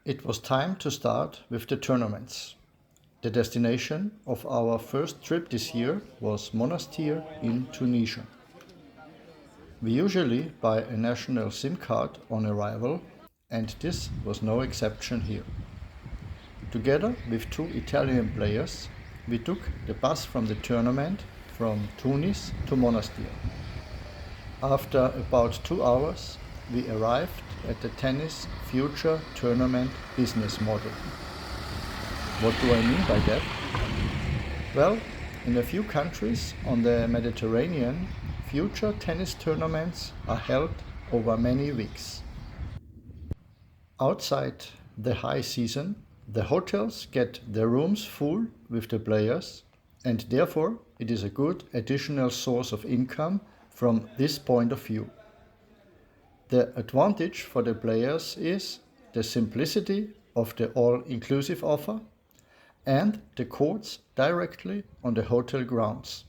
It was time to start with the tournaments. The destination of our first trip this year was Monastir in Tunisia. We usually buy a national SIM card on arrival, and this was no exception here. Together with two Italian players, we took the bus from the tournament from Tunis to Monastir. After about 2 hours, we arrived at the Tennis Future Tournament business model. What do I mean by that? Well, in a few countries on the Mediterranean, future tennis tournaments are held over many weeks. Outside the high season, the hotels get their rooms full with the players, and therefore it is a good additional source of income from this point of view. The advantage for the players is the simplicity of the all-inclusive offer and the courts directly on the hotel grounds.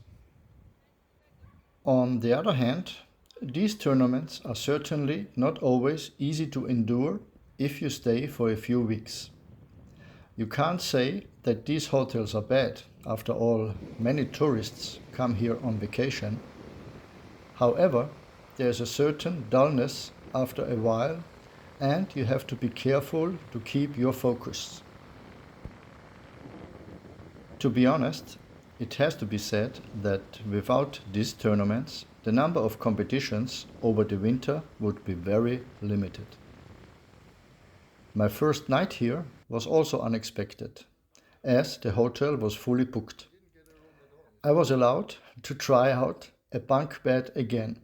On the other hand, these tournaments are certainly not always easy to endure if you stay for a few weeks. You can't say that these hotels are bad. After all, many tourists come here on vacation. However, there's a certain dullness after a while, and you have to be careful to keep your focus. To be honest, it has to be said that without these tournaments, the number of competitions over the winter would be very limited. My first night here was also unexpected, as the hotel was fully booked. I was allowed to try out a bunk bed again.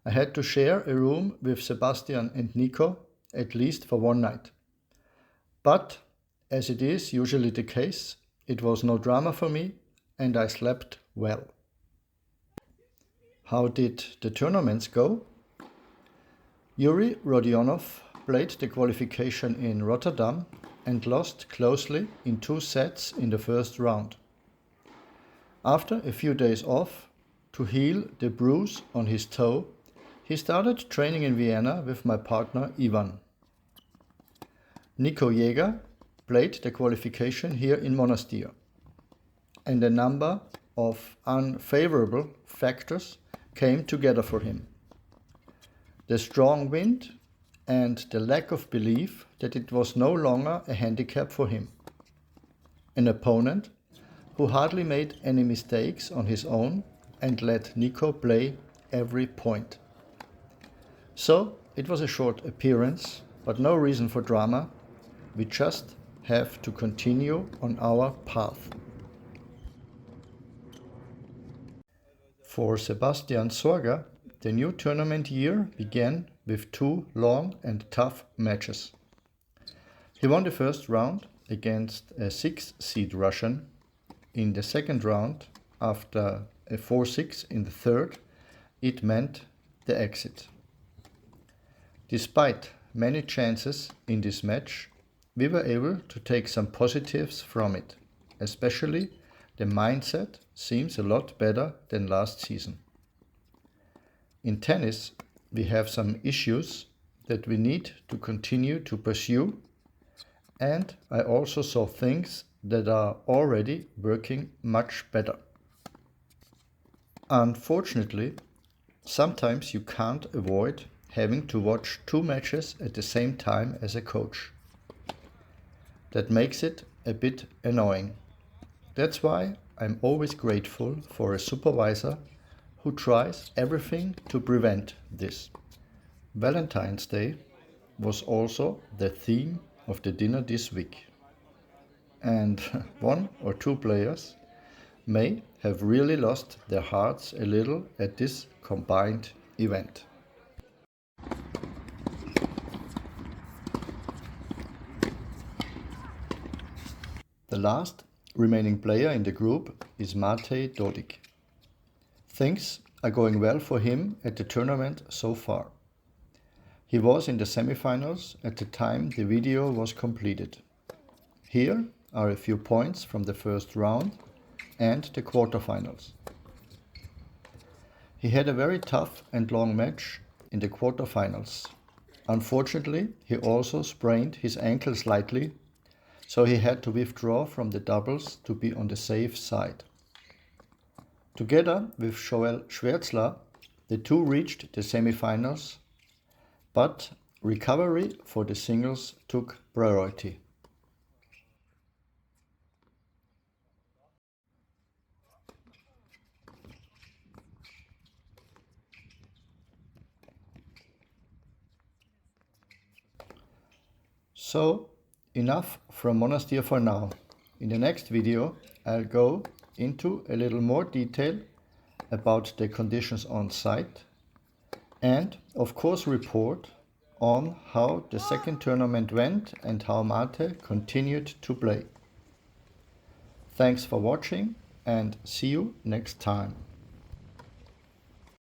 I had to share a room with Sebastian and Nico, at least for one night. But, as it is usually the case, it was no drama for me, and I slept well. How did the tournaments go? Yuri Rodionov played the qualification in Rotterdam and lost closely in 2 sets in the first round. After a few days off, to heal the bruise on his toe, he started training in Vienna with my partner Ivan. Nico Jäger played the qualification here in Monastir, and a number of unfavorable factors came together for him. The strong wind and the lack of belief that it was no longer a handicap for him. An opponent who hardly made any mistakes on his own and let Nico play every point. So it was a short appearance, but no reason for drama. We just have to continue on our path. For Sebastian Sorger, the new tournament year began with 2 long and tough matches. He won the first round against a 6-seed Russian. In the second round, after a 4-6 in the third, it meant the exit. Despite many chances in this match, we were able to take some positives from it, especially the mindset seems a lot better than last season. In tennis, we have some issues that we need to continue to pursue, and I also saw things that are already working much better. Unfortunately, sometimes you can't avoid having to watch 2 matches at the same time as a coach. That makes it a bit annoying. That's why I'm always grateful for a supervisor who tries everything to prevent this. Valentine's Day was also the theme of the dinner this week. And 1 or 2 players may have really lost their hearts a little at this combined event. The last remaining player in the group is Matej Dodig. Things are going well for him at the tournament so far. He was in the semifinals at the time the video was completed. Here are a few points from the first round and the quarterfinals. He had a very tough and long match in the quarterfinals. Unfortunately, he also sprained his ankle slightly, so he had to withdraw from the doubles to be on the safe side. Together with Joel Schwärzler, the two reached the semifinals, but recovery for the singles took priority. So, enough from Monastir for now. In the next video, I'll go into a little more detail about the conditions on site and, of course, report on how the second tournament went and how Mate continued to play. Thanks for watching and see you next time.